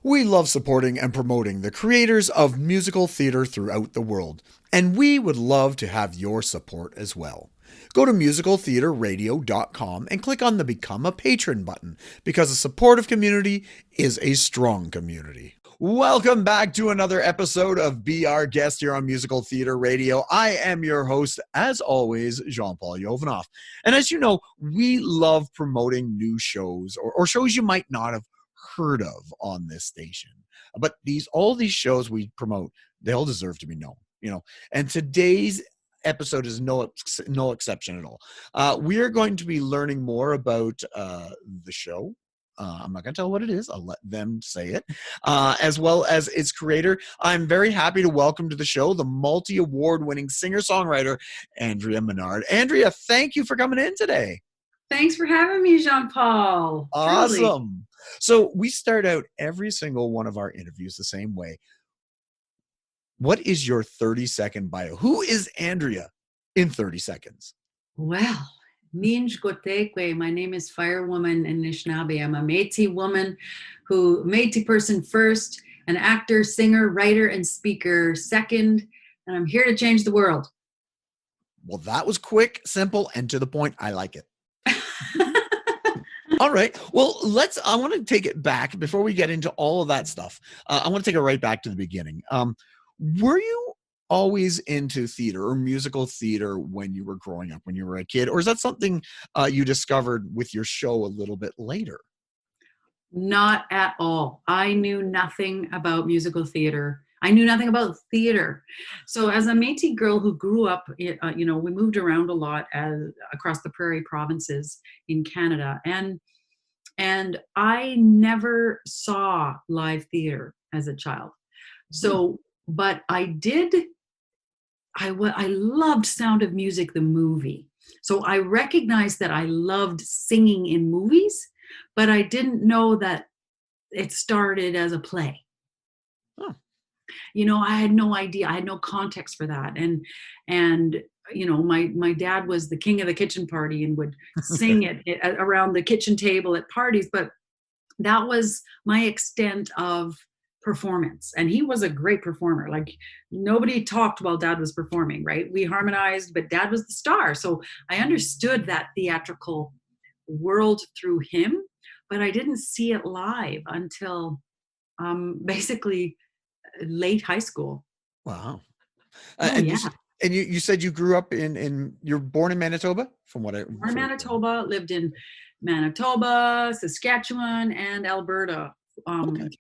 We love supporting and promoting the creators of musical theater throughout the world, and we would love to have your support as well. Go to musicaltheaterradio.com and click on the Become a Patron button because a supportive community is a strong community. Welcome back to another episode of Be Our Guest here on Musical Theater Radio. I am your host, as always, Jean-Paul Yovanov. And as you know, we love promoting new shows or shows you might not have heard of on this station. But all these shows we promote, they all deserve to be known, And today's episode is no exception at all. We are going to be learning more about the show. I'm not going to tell what it is. I'll let them say it, as well as its creator. I'm very happy to welcome to the show the multi-award-winning singer-songwriter, Andrea Menard. Andrea, thank you for coming in today. Thanks for having me, Jean-Paul. Awesome. Truly. So we start out every single one of our interviews the same way. What is your 30-second bio? Who is Andrea in 30 seconds? Well, Minj Gotekwe, my name is Firewoman in Anishinaabe. I'm a Métis woman Métis person first, an actor, singer, writer, and speaker second, and I'm here to change the world. Well, that was quick, simple, and to the point. I like it. All right. Well, I want to take it back before we get into all of that stuff. I want to take it right back to the beginning. Were you always into theater or musical theater when you were growing up, when you were a kid? Or is that something you discovered with your show a little bit later? Not at all. I knew nothing about musical theater. I knew nothing about theater. So as a Métis girl who grew up, we moved around a lot across the prairie provinces in Canada. And I never saw live theater as a child. So, but I loved Sound of Music, the movie. So I recognized that I loved singing in movies, but I didn't know that it started as a play. Oh. I had no idea. I had no context for that. And my dad was the king of the kitchen party and would sing it around the kitchen table at parties, but that was my extent of performance. And he was a great performer. Like, nobody talked while dad was performing, right? We harmonized, but dad was the star. So I understood that theatrical world through him, but I didn't see it live until basically late high school. Wow. Yeah. You said you grew up you're born in Manitoba, from what Born in Manitoba, lived in Manitoba, Saskatchewan, and Alberta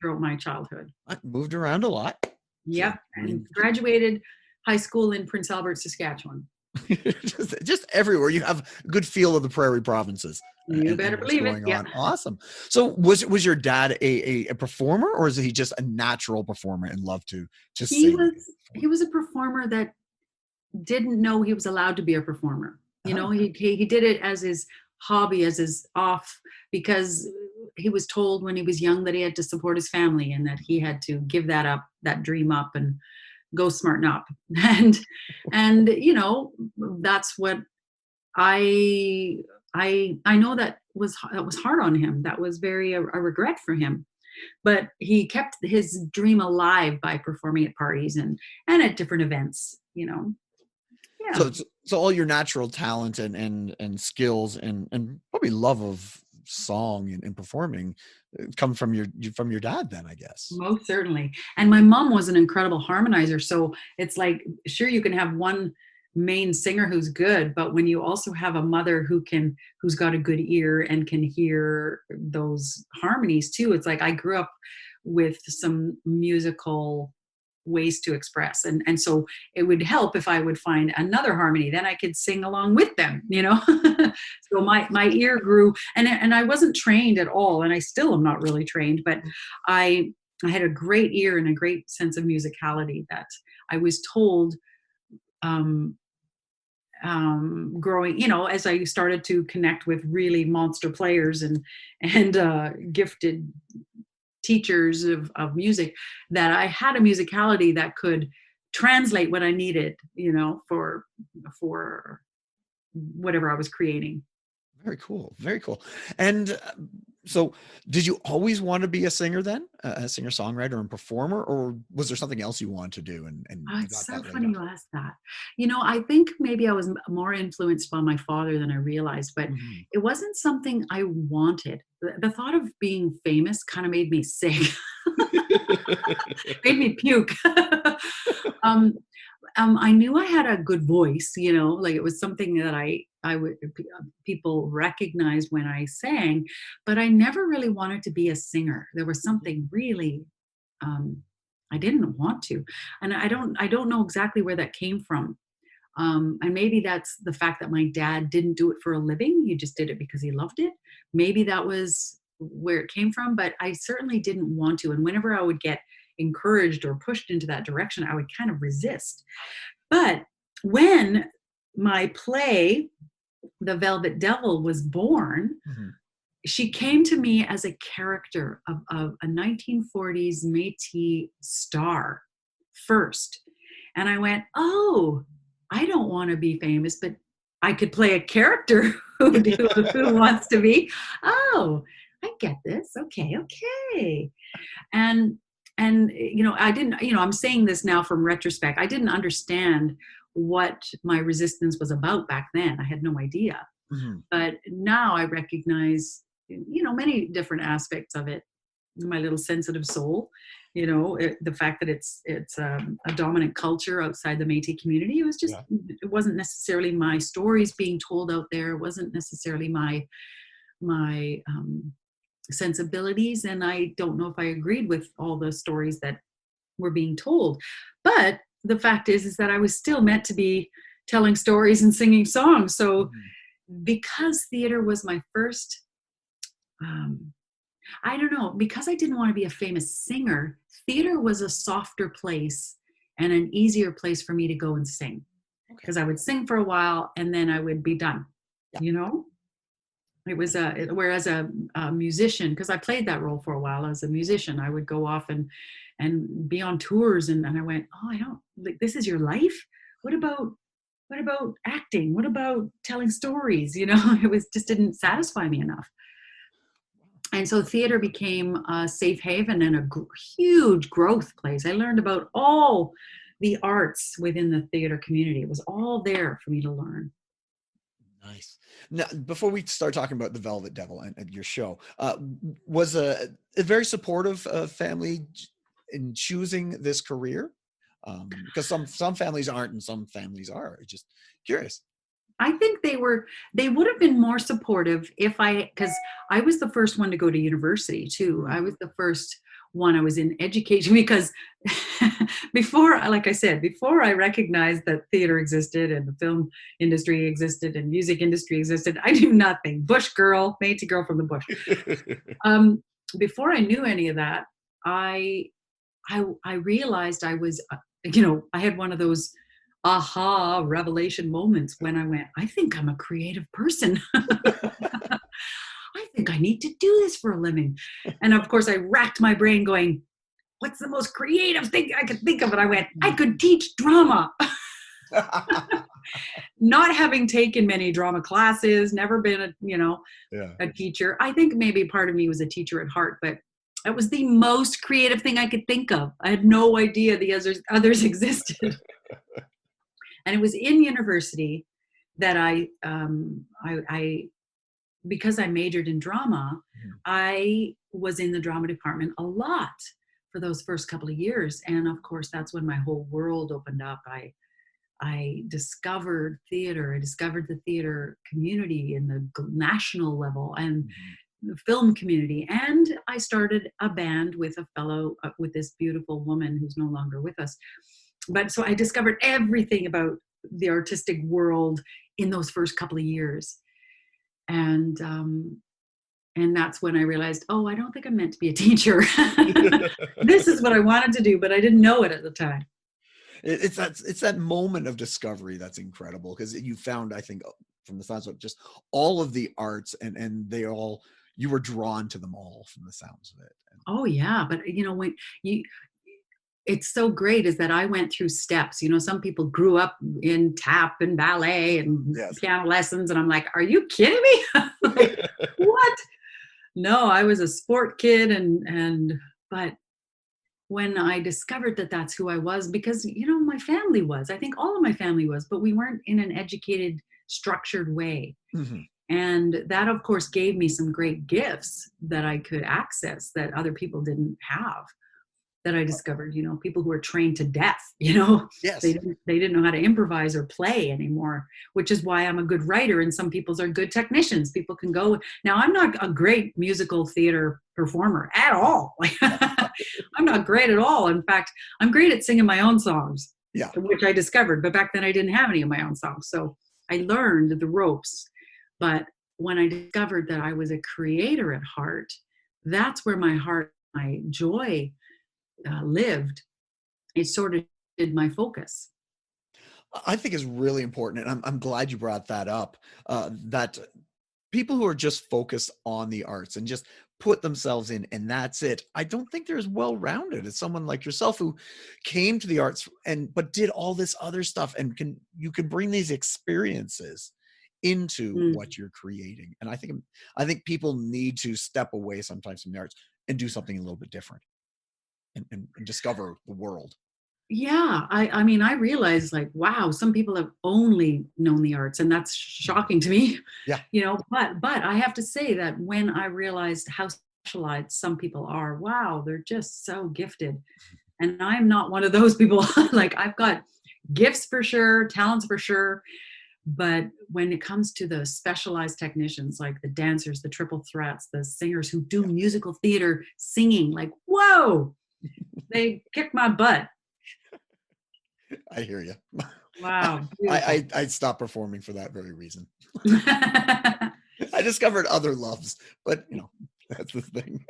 throughout my childhood. I moved around a lot. Yep, and graduated high school in Prince Albert, Saskatchewan. just everywhere. You have a good feel of the prairie provinces. You better believe it. Yeah. Awesome. So was your dad a performer, or is he just a natural performer and loved to sing? He was a performer that didn't know he was allowed to be a performer. He did it as his hobby, as his off, because he was told when he was young that he had to support his family and that he had to give that dream up and go smarten up. And that's what I know that was hard on him. That was very a regret for him. But he kept his dream alive by performing at parties and at different events, Yeah. So all your natural talent and skills and probably love of song and performing come from your dad then, I guess. Most certainly. And my mom was an incredible harmonizer. So it's like, sure, you can have one main singer who's good, but when you also have a mother who's got a good ear and can hear those harmonies too, it's like I grew up with some musical ways to express, and so it would help if I would find another harmony, then I could sing along with them. So my ear grew, and I wasn't trained at all, and I still am not really trained, but I had a great ear and a great sense of musicality that I was told growing, as I started to connect with really monster players and gifted teachers of music, that I had a musicality that could translate what I needed, for whatever I was creating. Very cool. Very cool. And So did you always want to be a singer then, a singer-songwriter and performer, or was there something else you wanted to do and Oh, you it's got so that leg funny up? you asked that. I think maybe I was more influenced by my father than I realized, but Mhm. it wasn't something I wanted. The thought of being famous kind of made me sick, made me puke. um, I knew I had a good voice, like it was something that I would people recognized when I sang, but I never really wanted to be a singer. There was Mhm. something really um, I didn't want to, and I don't know exactly where that came from. And maybe that's the fact that my dad didn't do it for a living; he just did it because he loved it. Maybe that was where it came from, but I certainly didn't want to. And whenever I would get encouraged or pushed into that direction, I would kind of resist. But when my play, The Velvet Devil, was born, Mhm. she came to me as a character of a 1940s Métis star first. And I went, oh, I don't want to be famous, but I could play a character who wants to be. Oh, I get this. Okay, okay. And I didn't, I'm saying this now from retrospect. I didn't understand what my resistance was about back then. I had no idea. Mhm. But now I recognize, many different aspects of it. My little sensitive soul, the fact that it's a dominant culture outside the Métis community. Yeah. It wasn't necessarily my stories being told out there. It wasn't necessarily my sensibilities, and I don't know if I agreed with all the stories that were being told. But the fact is that I was still meant to be telling stories and singing songs. So Mhm. because theater was my first, um, I don't know, because I didn't want to be a famous singer, theater was a softer place and an easier place for me to go and sing, Okay. because I would sing for a while and then I would be done, Yeah. you know? It was whereas a musician, because I played that role for a while as a musician, I would go off and be on tours, and I went, oh, I don't like, this is your life. What about acting? What about telling stories? It was just didn't satisfy me enough. And so theater became a safe haven and a huge growth place. I learned about all the arts within the theater community. It was all there for me to learn. Nice. Now, before we start talking about the Velvet Devil and your show, was a very supportive family in choosing this career? Because some families aren't and some families are. Just curious. I think they would have been more supportive if because I was the first one to go to university too. I Mhm. was the first one. I was in education because before, like I said, before I recognized that theater existed and the film industry existed and music industry existed, I knew nothing. Bush girl, Métis girl from the bush. Um, Before I knew any of that, I I realized I was, I had one of those aha revelation moments when I went, I think I'm a creative person. I think I need to do this for a living. And of course, I racked my brain going, what's the most creative thing I could think of? And I went, I could teach drama. Not having taken many drama classes, never been Yeah. a teacher. I think maybe part of me was a teacher at heart, but it was the most creative thing I could think of. I had no idea the others existed. And it was in university that I because I majored in drama, Mhm. I was in the drama department a lot for those first couple of years. And of course, that's when my whole world opened up. I discovered theater. I discovered the theater community in the national level and Mhm. the film community. And I started a band with with this beautiful woman who's no longer with us. But so I discovered everything about the artistic world in those first couple of years. And, and that's when I realized, oh, I don't think I'm meant to be a teacher. This is what I wanted to do, but I didn't know it at the time. It's that moment of discovery that's incredible because you found, I think, from the sounds of just all of the arts and they all you were drawn to them all from the sounds of it. And Oh yeah, but when you it's so great is that I went through steps. Some people grew up in tap and ballet and yes. piano lessons, and I'm like, are you kidding me? Like, what? No, I was a sport kid, but when I discovered that that's who I was, because my family was, I think all of my family was, but we weren't in an educated, structured way. Hmm. And that, of course, gave me some great gifts that I could access that other people didn't have. That I discovered, people who are trained to death, Yes. they didn't know how to improvise or play anymore, which is why I'm a good writer and some people's are good technicians. People can go. Now, I'm not a great musical theater performer at all. Like, I'm not great at all. In fact, I'm great at singing my own songs, Yeah. which I discovered, but back then I didn't have any of my own songs. So I learned the ropes. But when I discovered that I was a creator at heart, that's where my heart, my joy lived. It sort of did my focus. I think is really important, and I'm glad you brought that up. That people who are just focused on the arts and just put themselves in, and that's it. I don't think they're as well rounded as someone like yourself who came to the arts but did all this other stuff, and you can bring these experiences into Mm. what you're creating. And I think people need to step away sometimes from the arts and do something a little bit different, and discover the world. Yeah, I mean, I realized, like, wow, some people have only known the arts, and that's shocking to me. Yeah. But I have to say that when I realized how specialized some people are, wow, they're just so gifted. And I'm not one of those people. Like, I've got gifts for sure, talents for sure. But when it comes to the specialized technicians, like the dancers, the triple threats, the singers who do Yeah. musical theater singing, like, whoa, they kick my butt. I hear you. Wow, I beautiful. I stopped performing for that very reason. I discovered other loves, but that's the thing.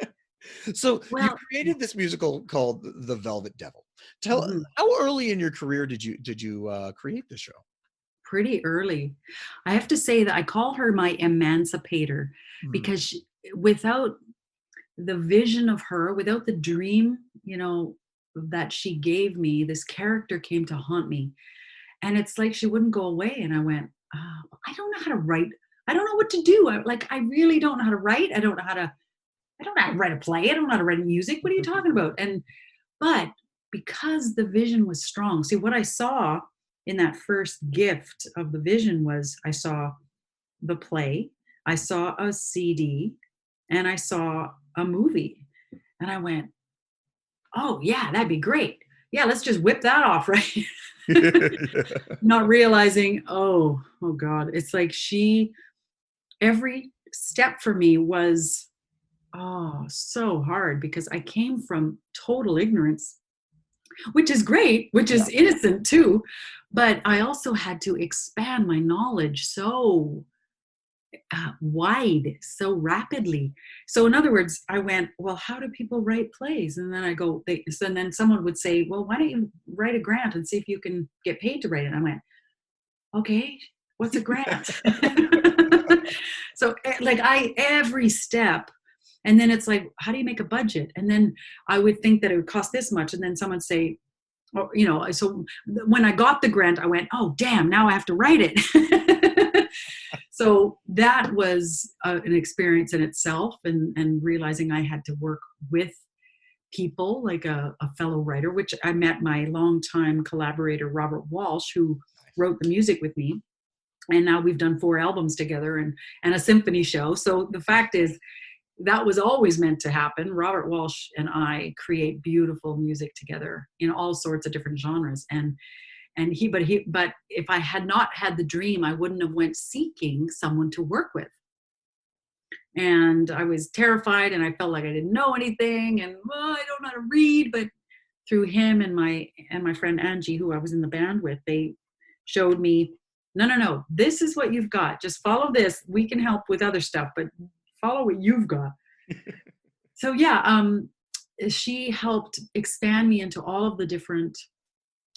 So you Well, created this musical called The Velvet Devil. Tell mhm, How early in your career did you create this show? pretty early. I have to say that I call her my emancipator Mm, because without the vision of her, without the dream, that she gave me, this character came to haunt me. And it's like she wouldn't go away. And I went, I don't know how to write. I don't know what to do. I really don't know how to write. I don't know how to write a play. I don't know how to write music. What are you talking about? But because the vision was strong, see what I saw in that first gift of the vision was I saw the play, I saw a CD, and I saw a movie. And I went, oh, yeah, that'd be great. Yeah, let's just whip that off, right? yeah. Not realizing, oh God, it's like every step for me was, so hard because I came from total ignorance, which is great, which Yeah. is innocent too. But I also had to expand my knowledge so wide, so rapidly. So, in other words, I went, well, how do people write plays? And then and then someone would say, well, why don't you write a grant and see if you can get paid to write it? And I went, okay, what's a grant? So, like, every step. And then it's like, how do you make a budget? And then I would think that it would cost this much. And then someone say, oh, so when I got the grant, I went, oh, damn, now I have to write it. So that was an experience in itself, and realizing I had to work with people like a fellow writer, which I met my longtime collaborator, Robert Walsh, who wrote the music with me. And now we've done 4 albums together and a symphony show. So the fact is, that was always meant to happen. Robert Walsh and I create beautiful music together in all sorts of different genres. But if I had not had the dream, I wouldn't have went seeking someone to work with. And I was terrified and I felt like I didn't know anything and, well, I don't know how to read. But through him and my friend Angie, who I was in the band with, they showed me, no, this is what you've got. Just follow this. We can help with other stuff, but follow what you've got. So yeah, she helped expand me into all of the different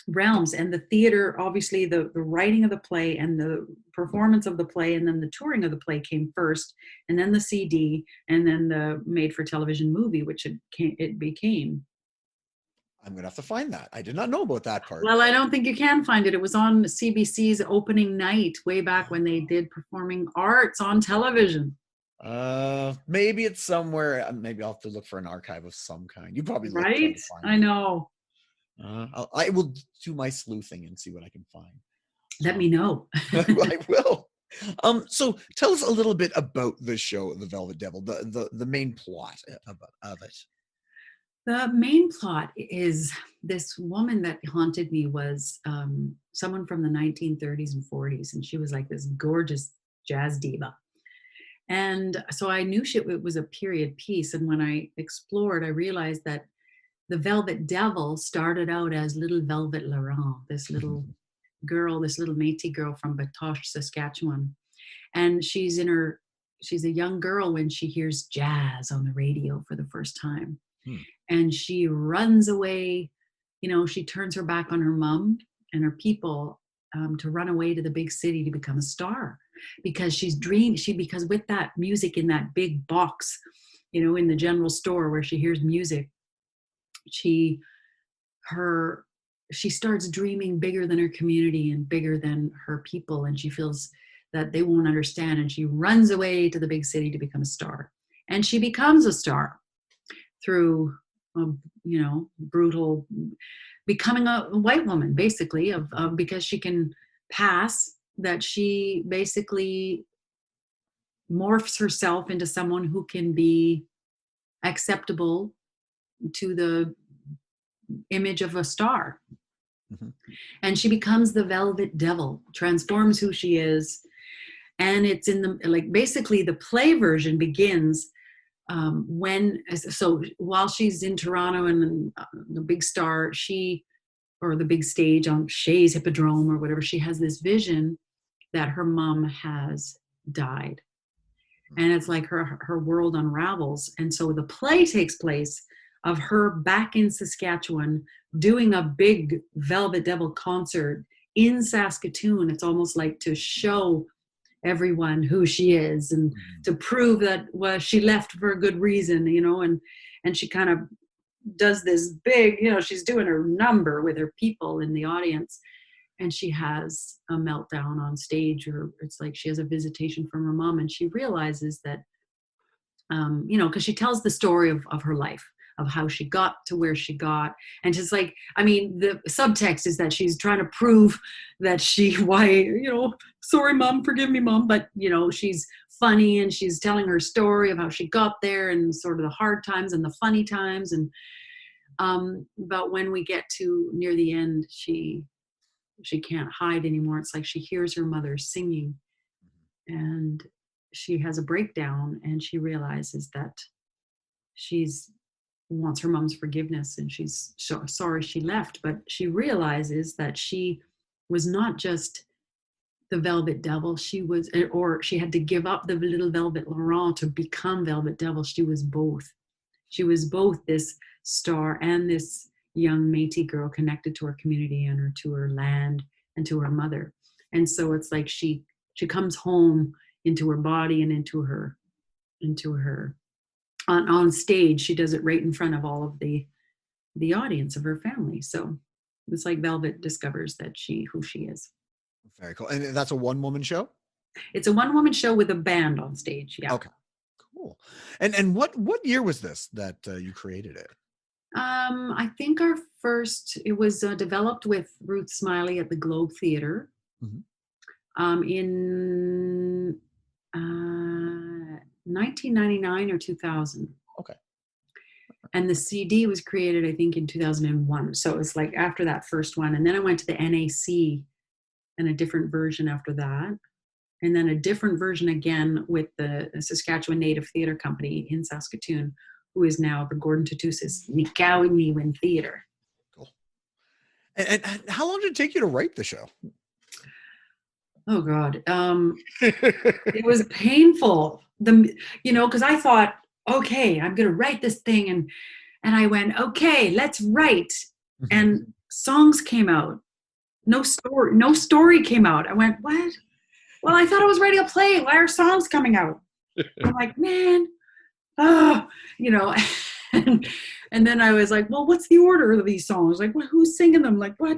realms, and the theater, obviously the writing of the play and the performance of the play and then the touring of the play came first, and then the CD, and then the made for television movie, which it became. I'm gonna have to find that. I did not know about that part. Well, I don't think you can find it. It was on CBC's opening night way back when they did performing arts on television. Maybe it's somewhere. Maybe I'll have to look for an archive of some kind. You probably try Right? to find I it. know. I will do my sleuthing and see what I can find. Let me know. I will. So tell us a little bit about the show, The Velvet Devil, the main plot of it. The main plot is this woman that haunted me was someone from the 1930s and 40s, and she was like this gorgeous jazz diva. And so I knew it was a period piece. And when I explored, I realized that the Velvet Devil started out as Little Velvet Laurent, this little girl, this little Métis girl from Batoche, Saskatchewan. And she's a young girl when she hears jazz on the radio for the first time. And she runs away, she turns her back on her mom and her people to run away to the big city to become a star, because because with that music in that big box, in the general store where she hears music, she starts dreaming bigger than her community and bigger than her people, and she feels that they won't understand, and she runs away to the big city to become a star. And she becomes a star through brutal, becoming a white woman, basically, because she can pass, that she basically morphs herself into someone who can be acceptable to the image of a star. And she becomes the Velvet Devil, transforms who she is. And it's basically the play version begins while she's in Toronto and the big star, or the big stage on Shay's Hippodrome or whatever, she has this vision that her mom has died. And it's like her world unravels. And so the play takes place of her back in Saskatchewan doing a big Velvet Devil concert in Saskatoon. It's almost like to show everyone who she is and to prove that she left for a good reason, and she kind of does this big, she's doing her number with her people in the audience, and she has a meltdown on stage, or it's like she has a visitation from her mom, and she realizes that, because she tells the story of her life, of how she got to where she got. And just like, the subtext is that she's trying to prove that sorry, mom, forgive me, mom. But, she's funny, and she's telling her story of how she got there and sort of the hard times and the funny times. And, but when we get to near the end, she can't hide anymore. It's like she hears her mother singing, and she has a breakdown, and she realizes that she's wants her mom's forgiveness, and she's so sorry she left. But she realizes that she was not just the Velvet Devil. She had to give up the Little Velvet Laurent to become Velvet Devil. She was both. She was both this star and this young Métis girl connected to her community and to her land and to her mother. And so it's like she comes home into her body and into her on stage. She does it right in front of all of the audience of her family. So it's like Velvet discovers that who she is. Very cool. And that's a one-woman show? It's a one-woman show with a band on stage. Yeah. Okay. Cool. And what year was this that you created it? I think it was developed with Ruth Smiley at the Globe Theatre in 1999 or 2000. Okay. And the CD was created, I think, in 2001. So it was like after that first one. And then I went to the NAC and a different version after that. And then a different version again with the Saskatchewan Native Theatre Company in Saskatoon, who is now the Gordon Tatusis Nikawiniwin Theatre. Cool. And how long did it take you to write the show? Oh, God. It was painful. Because I thought, okay, I'm going to write this thing. And I went, okay, let's write. And songs came out. No story came out. I went, what? Well, I thought I was writing a play. Why are songs coming out? I'm like, man, and then I was like, well, what's the order of these songs? Like, who's singing them? Like, what?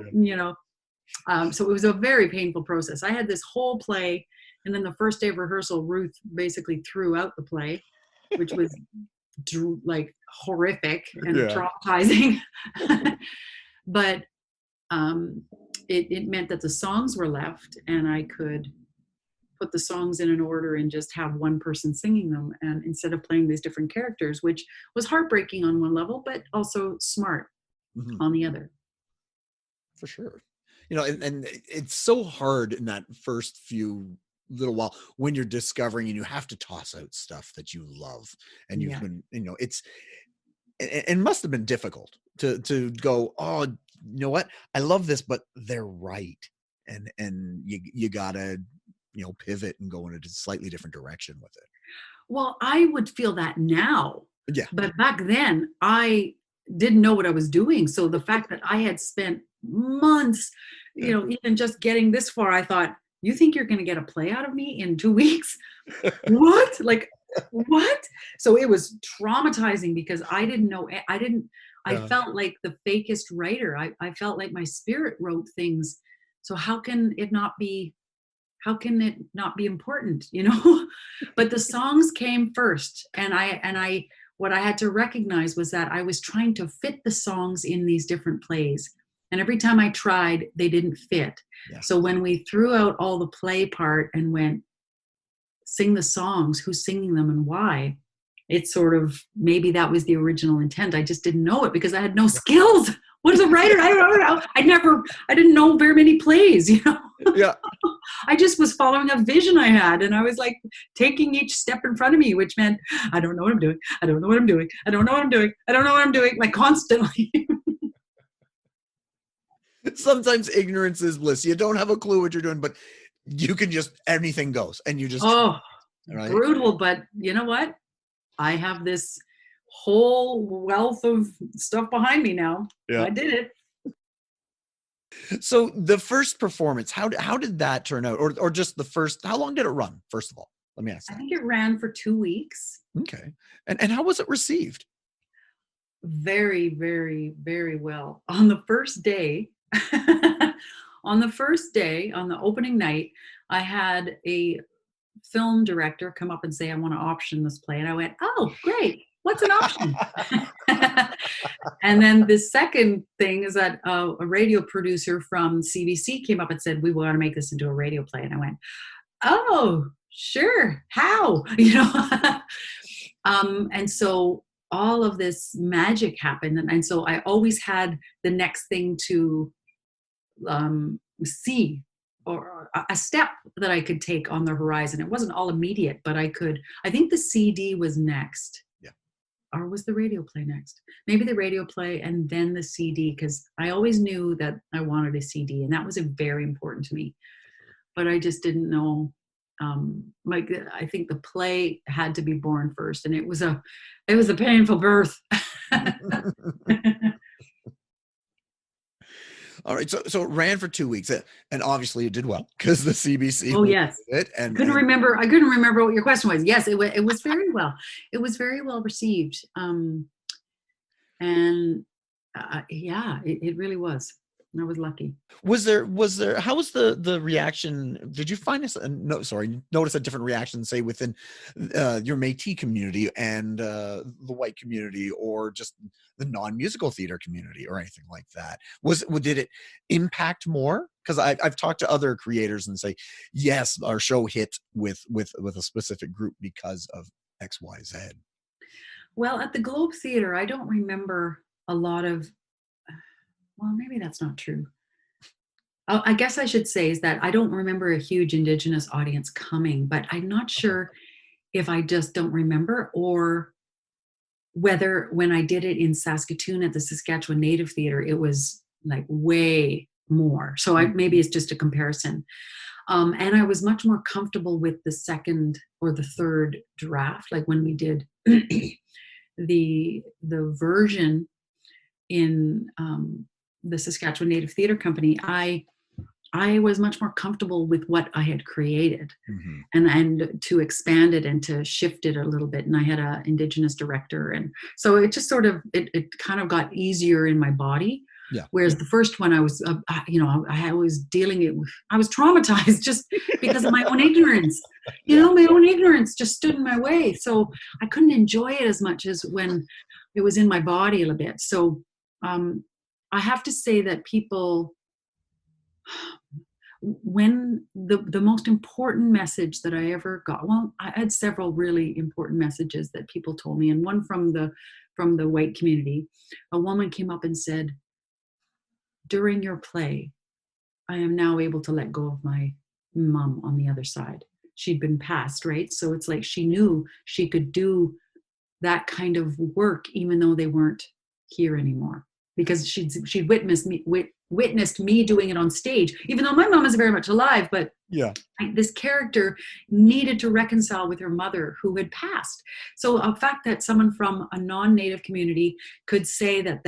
So it was a very painful process. I had this whole play, And then the first day of rehearsal, Ruth basically threw out the play, which was like horrific and Yeah. traumatizing. But it meant that the songs were left, and I could put the songs in an order and just have one person singing them, and instead of playing these different characters, which was heartbreaking on one level, but also smart on the other. For sure. And it's so hard in that first few little while when you're discovering, and you have to toss out stuff that you love, and you've been, it must have been difficult to go, oh, you know what, I love this, but they're right, and you gotta pivot and go in a slightly different direction with it. Well, I would feel that now, Yeah. but back then I didn't know what I was doing. So the fact that I had spent months, even just getting this far, I thought, you think you're going to get a play out of me in 2 weeks? What? Like, what? So it was traumatizing because I didn't know. I felt like the fakest writer. I felt like my spirit wrote things. So how can it not be important, But the songs came first. And what I had to recognize was that I was trying to fit the songs in these different plays. And every time I tried, they didn't fit. Yeah. So when we threw out all the play part and went, sing the songs, who's singing them and why, it's sort of, maybe that was the original intent. I just didn't know it because I had no skills. What is a writer? I don't know. I didn't know very many plays, Yeah. I just was following a vision I had, and I was like taking each step in front of me, which meant I don't know what I'm doing. I don't know what I'm doing. I don't know what I'm doing. I don't know what I'm doing, like constantly. Sometimes ignorance is bliss. You don't have a clue what you're doing, but you can just, anything goes, and you just, right? Brutal. But you know what? I have this whole wealth of stuff behind me now. Yeah. I did it. So the first performance, how did that turn out? Or just the first, how long did it run, first of all? Let me ask that. I think it ran for 2 weeks. Okay. And how was it received? Very, very, very well. On the first day, on the opening night, I had a film director come up and say, I want to option this play. And I went, oh, great. What's an option? And then the second thing is that a radio producer from CBC came up and said, we want to make this into a radio play. And I went, oh, sure. How? And so all of this magic happened. And so I always had the next thing to see, or a step that I could take on the horizon. It wasn't all immediate, but I think the CD was next. Yeah. Or was the radio play next? Maybe the radio play and then the CD, because I always knew that I wanted a CD, and that was very important to me. But I just didn't know. I think the play had to be born first, and it was a painful birth. All right, so it ran for 2 weeks, and obviously it did well because the CBC. Oh yes, it. And I couldn't remember what your question was. Yes, it was very well. It was very well received, and it really was. I was lucky. Was there? How was the reaction? Did you find notice a different reaction, say within your Métis community and the white community, or just the non-musical theater community, or anything like that? Did it impact more? Because I've talked to other creators and say, yes, our show hit with a specific group because of X, Y, Z. Well, at the Globe Theater, I don't remember a lot of. Well, maybe that's not true. I guess I should say is that I don't remember a huge Indigenous audience coming, but I'm not sure if I just don't remember, or whether when I did it in Saskatoon at the Saskatchewan Native Theater, it was like way more. So maybe it's just a comparison. And I was much more comfortable with the second or the third draft, like when we did the version in the Saskatchewan Native Theatre Company, I was much more comfortable with what I had created, and to expand it and to shift it a little bit. And I had an Indigenous director, and so it just sort of it kind of got easier in my body. Yeah. Whereas the first one, I was, I was dealing it with, I was traumatized just because of my own ignorance. Yeah. My own ignorance just stood in my way. So I couldn't enjoy it as much as when it was in my body a little bit. So I have to say that people, when the most important message that I ever got, well, I had several really important messages that people told me, and one from the white community. A woman came up and said, during your play, I am now able to let go of my mom on the other side. She'd been passed, right? So it's like she knew she could do that kind of work even though they weren't here anymore, because she'd witnessed me doing it on stage, even though my mom is very much alive. But Yeah. this character needed to reconcile with her mother who had passed. So a fact that someone from a non-native community could say that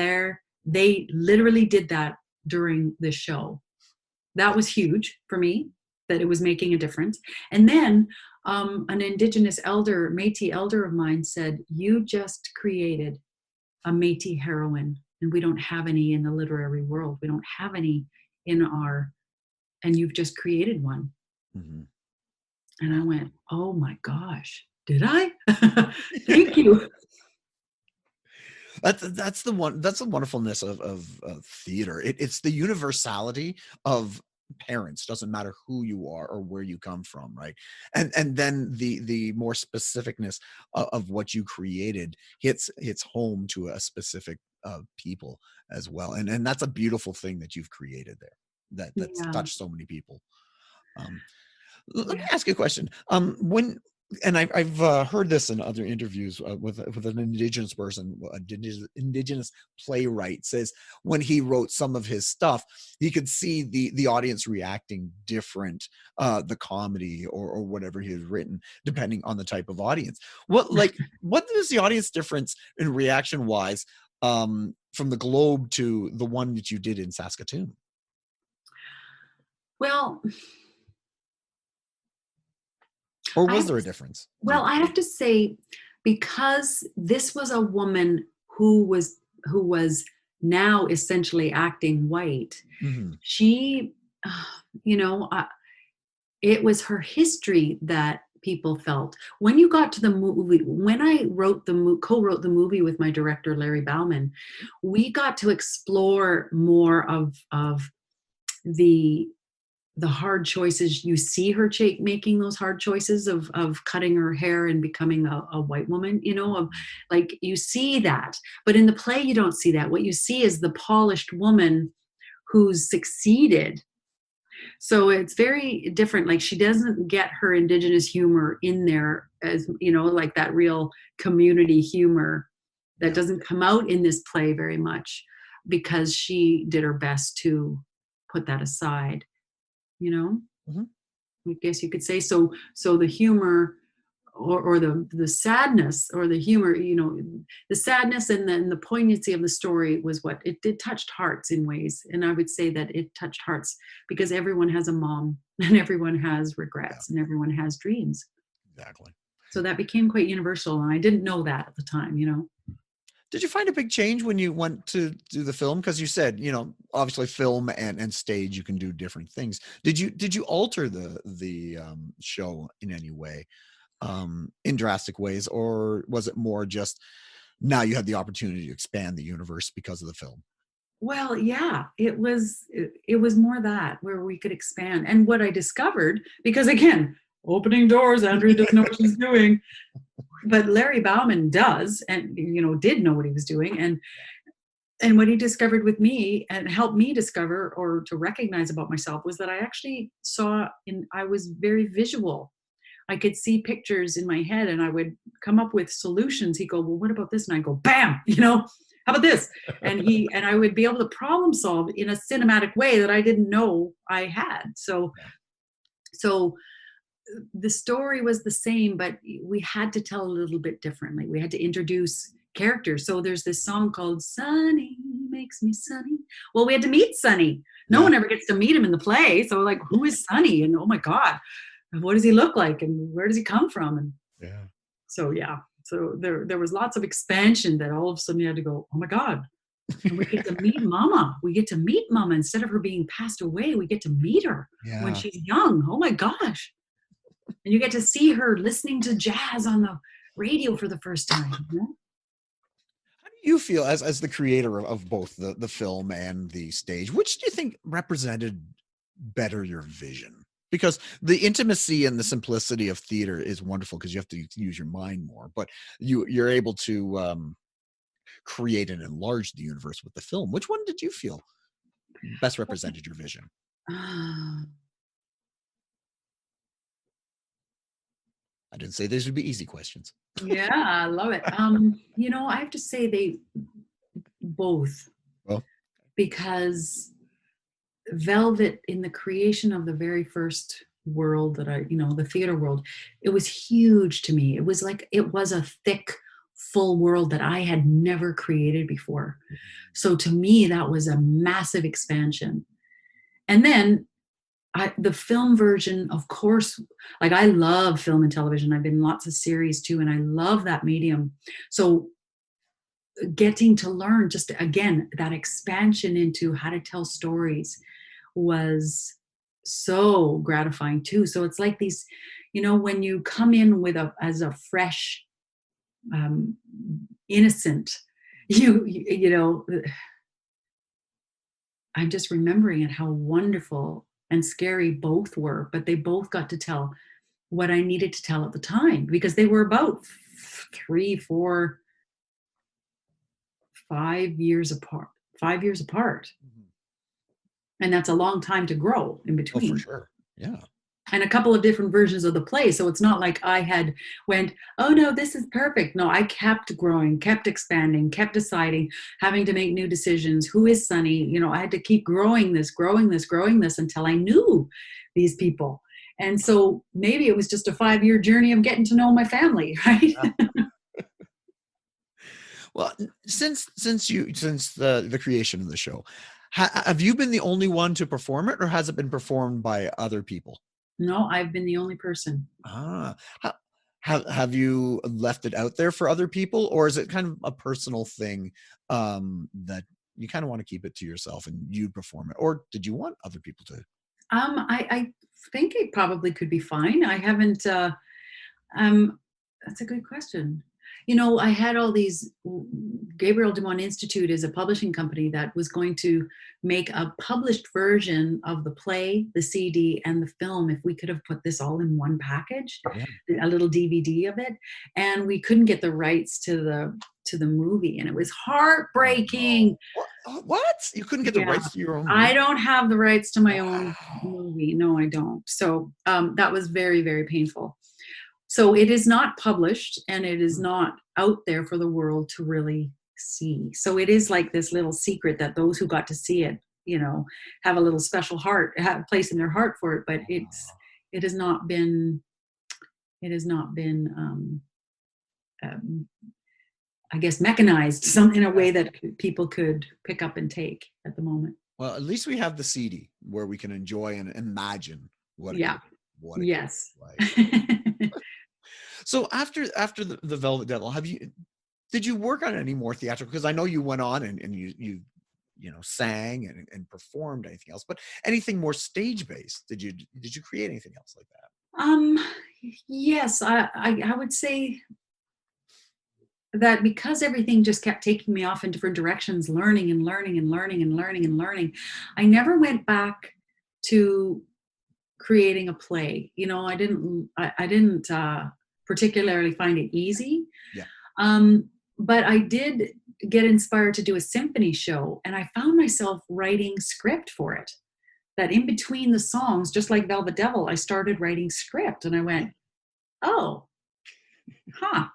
they literally did that during the show, that was huge for me, that it was making a difference. And then an Indigenous elder, Métis elder of mine said, you just created a Métis heroine, and we don't have any in the literary world. We don't have any and you've just created one. Mm-hmm. And I Wow. went, oh my gosh, did I? Thank you. That's the wonderfulness of theater. It's the universality of parents. Doesn't matter who you are or where you come from, right? And then the more specificness of what you created hits home to a specific people as well. And that's a beautiful thing that you've created there. That's Yeah. touched so many people. Um, Let me Yeah. ask you a question. When and I've heard this in other interviews with an indigenous person, indigenous playwright says when he wrote some of his stuff, he could see the audience reacting different, the comedy or whatever he has written, depending on the type of audience. What is the audience difference in reaction wise from the Globe to the one that you did in Saskatoon? Well, Or I was have there to a difference? Do you Well, I have to say, because this was a woman who was now essentially acting white, Mhm. she, uh, you know, uh, it was her history that people felt. When you got to the movie, when I co-wrote the movie with my director Larry Bauman, we got to explore more of the the hard choices. You see her making those hard choices of cutting her hair and becoming a white woman, of like, you see that. But in the play you don't see that. What you see is the polished woman who's succeeded. So it's very different. Like, she doesn't get her indigenous humor in there, as like that real community humor that Yeah. doesn't come out in this play very much, because she did her best to put that aside, you know Mhm. I guess you could say. So the humor, or the sadness, or the humor, the sadness and the poignancy of the story was what it did, touched hearts in ways. And I would say that it touched hearts because everyone has a mom and everyone has Yeah, regrets and everyone has dreams. exactly. So that became quite universal, and I didn't know that at the time. Did you find a big change when you went to do the film? Because you said, obviously film and stage, you can do different things. Did you alter the show in any way, in drastic ways, or was it more just now you had the opportunity to expand the universe because of the film? Well, yeah, it was more that, where we could expand. And what I discovered, because again, opening doors, Andrea doesn't know what she's doing, but Larry Bauman does, and did know what he was doing. And what he discovered with me and helped me discover, or to recognize about myself, was that I actually I was very visual. I could see pictures in my head and I would come up with solutions. He'd go, well, what about this? And I go, bam, how about this? And I would be able to problem solve in a cinematic way that I didn't know I had. So the story was the same, but we had to tell a little bit differently. We had to introduce characters. So there's this song called Sunny Makes Me Sunny. Well, we had to meet Sunny. No Yeah, one ever gets to meet him in the play. So, like, who is Sunny? And oh my God, what does he look like? And where does he come from? And yeah. so, yeah. So there was lots of expansion that all of a sudden you had to go, oh my God. And we get to meet Mama. We get to meet Mama. Instead of her being passed away, we get to meet her when Yeah. she's young. Oh my gosh. And you get to see her listening to jazz on the radio for the first time. You know? How do you feel as the creator of both the film and the stage? Which do you think represented better your vision? Because the intimacy and the simplicity of theater is wonderful because you have to use your mind more, but you're able to create and enlarge the universe with the film. Which one did you feel best represented your vision? Ah, I didn't say these would be easy questions. yeah, I love it. I have to say they both, Well, because Velvet, in the creation of the very first world that the theater world, it was huge to me. It was like, it was a thick, full world that I had never created before. So to me, that was a massive expansion. And then the film version, of course, like I love film and television. I've been in lots of series too, and I love that medium. So getting to learn just again that expansion into how to tell stories was so gratifying too. So it's like these, when you come in as a fresh, um, innocent, you know, I'm just remembering it, how wonderful and scary both were, but they both got to tell what I needed to tell at the time, because they were about 3, 4, 5 years apart. 5 years apart. And that's a long time to grow in oh, for between. sure. Yeah. And a couple of different versions of the play. So it's not like I had went, oh no, this is perfect. No, I kept growing, kept expanding, kept deciding, having to make new decisions. Who is Sunny? I had to keep growing this until I knew these people. And so maybe it was just a 5-year journey of getting to know my family, right? Yeah. Well, since the creation of the show, have you been the only one to perform it, or has it been performed by other people? No, I've been the only person. Ah, have you left it out there for other people, or is it kind of a personal thing that you kind of want to keep it to yourself and you perform it, or did you want other people to? I think it probably could be fine. I haven't. Um, that's a good question. I had all these. Gabriel Dumont Institute is a publishing company that was going to make a published version of the play, the CD, and the film if we could have put this all in one package, Yeah. a little DVD of it, and we couldn't get the rights to the movie, and it was heartbreaking. What? You couldn't get the Yeah, rights to your own I movie? don't have the rights to my own Wow. movie. No, I don't. So that was very, very painful. So it is not published and it is not out there for the world to really see. So it is like this little secret that those who got to see it, have a little special have a place in their heart for it. But it has not been, um, I guess, mechanized in a way that people could pick up and take at the moment. Well, at least we have the CD where we can enjoy and imagine what it Yeah. could, what it Yes. could be like. So after the Velvet Devil, did you work on any more theatrical? Because I know you went on and you sang and performed anything else, but anything more stage based? Did you create anything else like that? Yes, I would say that because everything just kept taking me off in different directions, learning and learning and learning and learning and learning, I never went back to creating a play. I didn't particularly find it easy. Yeah. But I did get inspired to do a symphony show, and I found myself writing script for it. That in between the songs, just like Velvet Devil, I started writing script, and I went, oh, huh.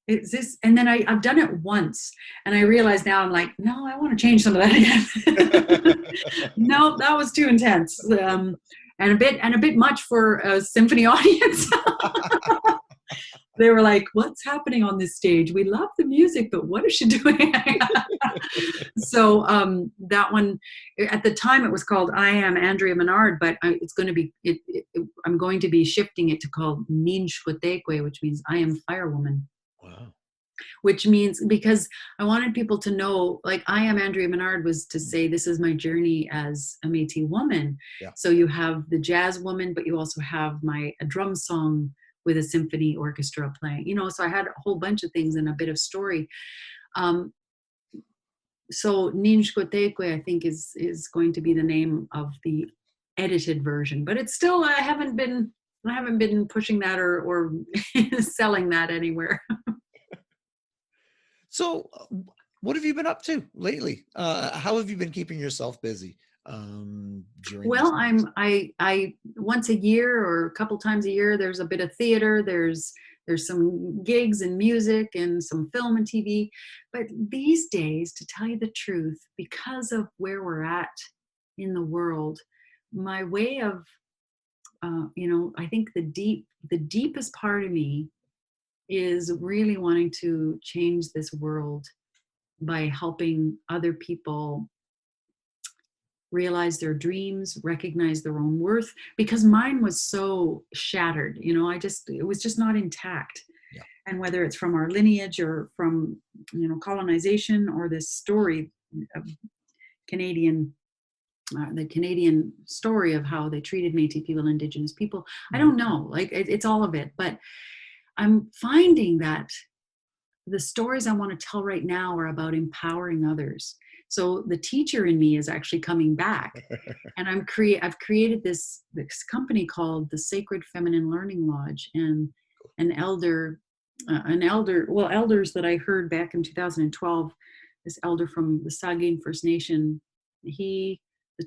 Is this? And then I've done it once, and I realize now I'm like, no, I want to change some of that again. No, that was too intense, and a bit much for a symphony audience. They were like, what's happening on this stage? We love the music, but what is she doing? So that one, at the time, it was called I Am Andrea Menard, but it's going to be, I'm going to be shifting it to called Nin Shwatekwe, which means I am Firewoman. Wow. which means, because I wanted people to know, like, I am Andrea Menard was to say, this is my journey as a Métis woman. Yeah. So you have the jazz woman, but you also have a drum song with a symphony orchestra playing, so I had a whole bunch of things and a bit of story. So Ninjkotekwe, I think, is going to be the name of the edited version, but it's still, I haven't been pushing that or selling that anywhere. So, what have you been up to lately? How have you been keeping yourself busy during Well, these I once a year or a couple times a year, there's a bit of theater, there's some gigs and music and some film and TV. But these days, to tell you the truth, because of where we're at in the world, my way of I think the deepest part of me is really wanting to change this world by helping other people realize their dreams, recognize their own worth, because mine was so shattered. It was just not intact. Yeah. And whether it's from our lineage or from, colonization, or this story of the Canadian story of how they treated Métis people, Indigenous people, I don't know, like it's all of it. But I'm finding that the stories I want to tell right now are about empowering others. So the teacher in me is actually coming back, and I've created this company called the Sacred Feminine Learning Lodge, and elders that I heard back in 2012, this elder from the Saugeen First Nation, the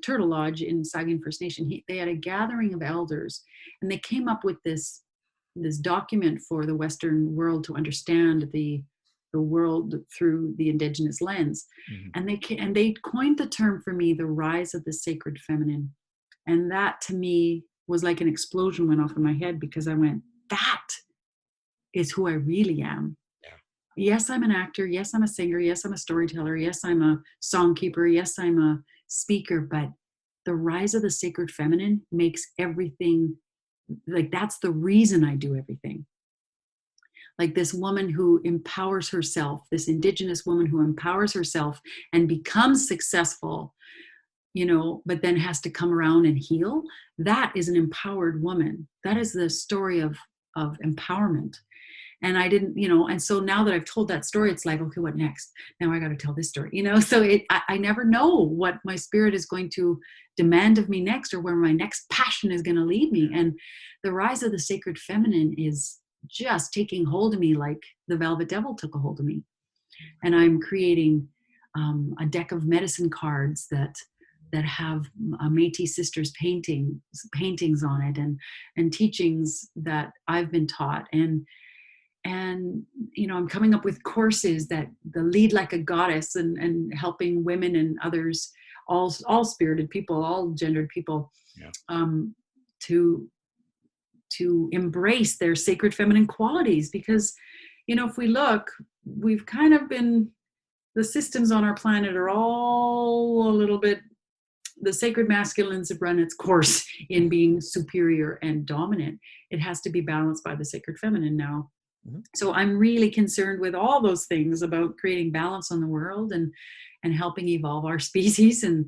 Turtle Lodge in Saugeen First Nation, they had a gathering of elders, and they came up with this document for the Western world to understand the world through the Indigenous lens. Mm-hmm. And they coined the term for me, the rise of the sacred feminine. And that to me was like an explosion went off in my head, because I went, that is who I really am. Yeah. Yes, I'm an actor. Yes, I'm a singer. Yes, I'm a storyteller. Yes, I'm a songkeeper. Yes, I'm a speaker. But the rise of the sacred feminine makes everything, like, that's the reason I do everything. Like this woman who empowers herself, this Indigenous woman who empowers herself and becomes successful, but then has to come around and heal. That is an empowered woman. That is the story of empowerment. And I didn't, and so now that I've told that story, it's like, okay, what next? Now I got to tell this story, so I never know what my spirit is going to demand of me next, or where my next passion is going to lead me. And the rise of the sacred feminine is just taking hold of me like the Velvet Devil took a hold of me. And I'm creating a deck of medicine cards that have Métis sisters paintings on it, and teachings that I've been taught. And I'm coming up with courses that the lead like a goddess, and helping women and others, all spirited people, all gendered people, yeah. To embrace their sacred feminine qualities. Because, if we look, we've kind of been, the systems on our planet are all a little bit, the sacred masculines have run its course in being superior and dominant. It has to be balanced by the sacred feminine now. Mm-hmm. So I'm really concerned with all those things about creating balance on the world, and helping evolve our species, and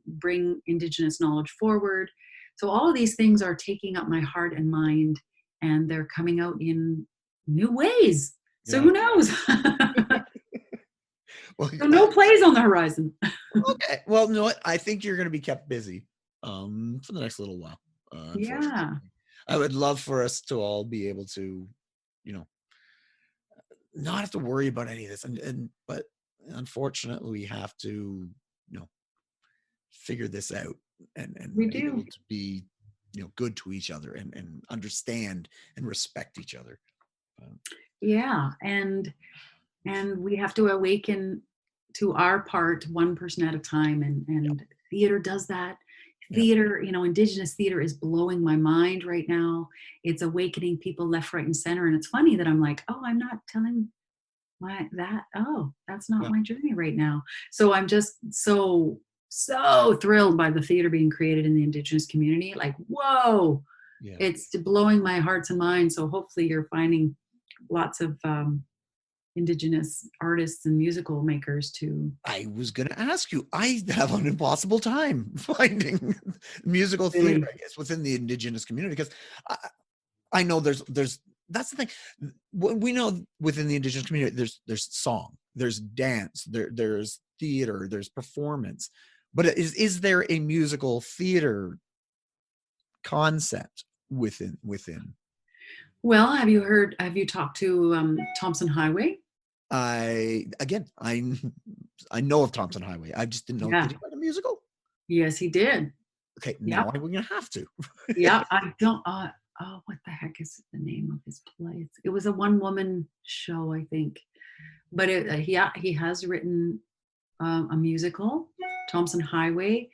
bring Indigenous knowledge forward. So all of these things are taking up my heart and mind, and they're coming out in new ways. So who knows? Well, so no plays on the horizon. Okay. Well, no, I think you're going to be kept busy for the next little while. Yeah. I would love for us to all be able to, not have to worry about any of this. But unfortunately, we have to, figure this out, and we be do. able to be, good to each other, and understand and respect each other. Yeah. And we have to awaken to our part, one person at a time. And theater does that. Theater, Indigenous theater is blowing my mind right now. It's awakening people left, right, and center. And it's funny that I'm like, oh, I'm not telling that's not my journey right now. So I'm just so thrilled by the theater being created in the Indigenous community. Like, whoa, it's blowing my hearts and minds. So hopefully you're finding lots of Indigenous artists and musical makers to. I was going to ask you, I have an impossible time finding musical theater, Really? I guess, within the Indigenous community, because I know there's that's the thing. We know within the Indigenous community, there's song, there's dance, there's theater, there's performance, but is there a musical theater concept within? Well, have you talked to Thompson Highway? I know of Thompson Highway. I just didn't know. Yeah. Did he write a musical? Yes, he did. Okay, Yep. now I'm gonna have to. Yeah. I don't. Oh, what the heck is the name of his play? It was a one-woman show, I think. But he has written a musical, Thompson Highway.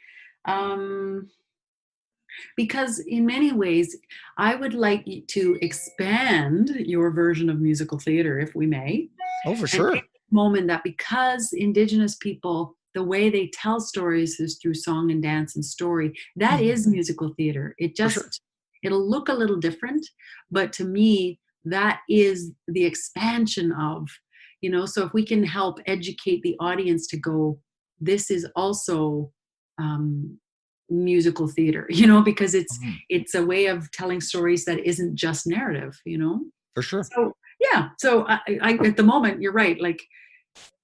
Because in many ways, I would like to expand your version of musical theater, if we may. Oh, for And sure. take the moment that because Indigenous people, the way they tell stories is through song and dance and story. That is musical theater. It For just, sure. it'll look a little different, but to me, that is the expansion of, so if we can help educate the audience to go, this is also musical theater, because it's a way of telling stories that isn't just narrative. For sure. So yeah, so I at the moment, you're right, like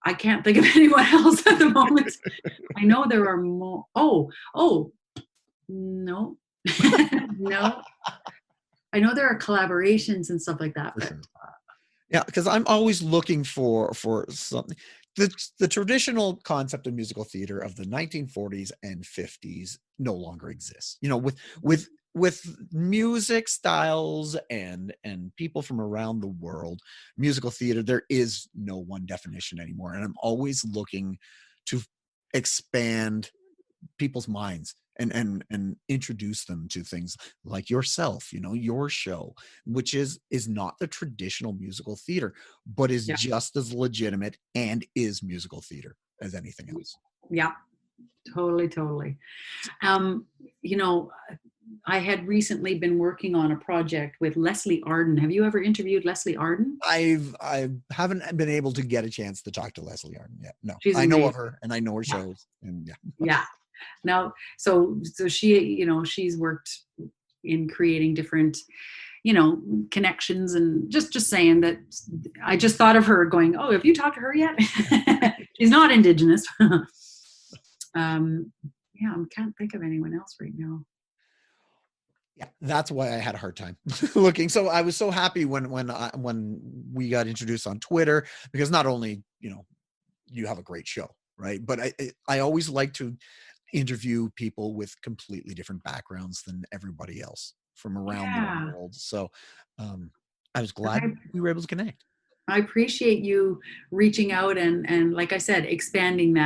I can't think of anyone else at the moment. I know there are more. Oh, no. No, I know there are collaborations and stuff like that, For but sure. Yeah, because I'm always looking for something. The traditional concept of musical theater of the 1940s and 50s no longer exists. With music styles and people from around the world, musical theater, there is no one definition anymore. And I'm always looking to expand people's minds and introduce them to things like yourself, your show, which is not the traditional musical theater, but is yeah, just as legitimate and is musical theater as anything else. yeah, totally. Um, you know, I had recently been working on a project with Leslie Arden. Have you ever interviewed Leslie Arden? I haven't been able to get a chance to talk to Leslie Arden yet. No, She's I know amazing. of her and I know her Yeah. shows, and yeah. Yeah. Now, so she, she's worked in creating different, connections, and just saying that I just thought of her going, oh, have you talked to her yet? She's not Indigenous. Yeah, I can't think of anyone else right now. Yeah, that's why I had a hard time looking. So I was so happy when we got introduced on Twitter, because not only you have a great show, right? But I always like to interview people with completely different backgrounds than everybody else from around the Yeah. world. So I was glad we were able to connect. I appreciate you reaching out and like I said, expanding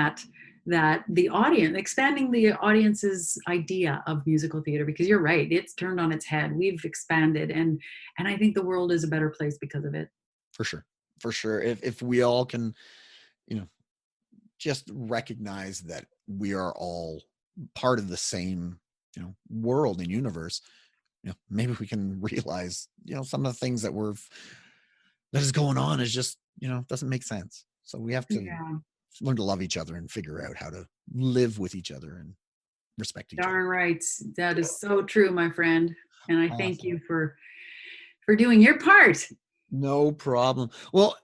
expanding the audience's idea of musical theater, because you're right, it's turned on its head. We've expanded, and I think the world is a better place because of it. For sure. If we all can, just recognize that we are all part of the same, world and universe, maybe we can realize, some of the things that is going on is just, doesn't make sense. So we have to Yeah, learn to love each other and figure out how to live with each other and respect each other. darn right. That is so true, my friend. And I thank Awesome. you for doing your part. No problem. Well,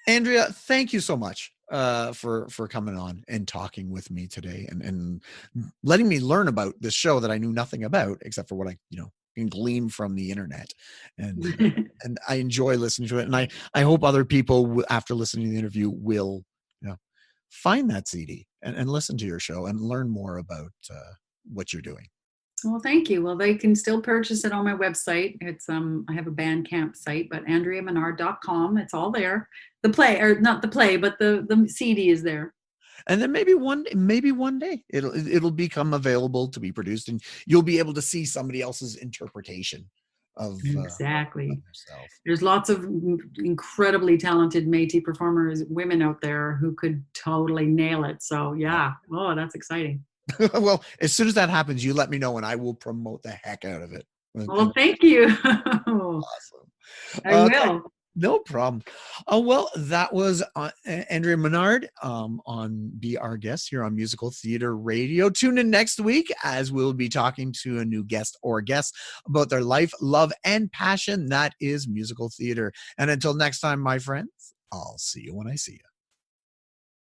Andrea, thank you so much for coming on and talking with me today, and letting me learn about this show that I knew nothing about except for what I can glean from the internet, and and I enjoy listening to it, and I hope other people after listening to the interview will find that CD and listen to your show and learn more about what you're doing. Well, thank you. Well, they can still purchase it on my website. It's I have a Bandcamp site, but AndreaMenard.com. It's all there. The play, or not the play, but the CD is there. And then maybe one day it'll become available to be produced, and you'll be able to see somebody else's interpretation of Exactly. yourself. There's lots of incredibly talented Métis performers, women out there who could totally nail it. So yeah. Oh, that's exciting. Well, as soon as that happens, you let me know and I will promote the heck out of it. Well, thank you. Awesome. I will. No problem. Well, that was Andrea Menard on Be Our Guest here on Musical Theater Radio. Tune in next week as we'll be talking to a new guest or guests about their life, love, and passion. That is musical theater. And until next time, my friends, I'll see you when I see you.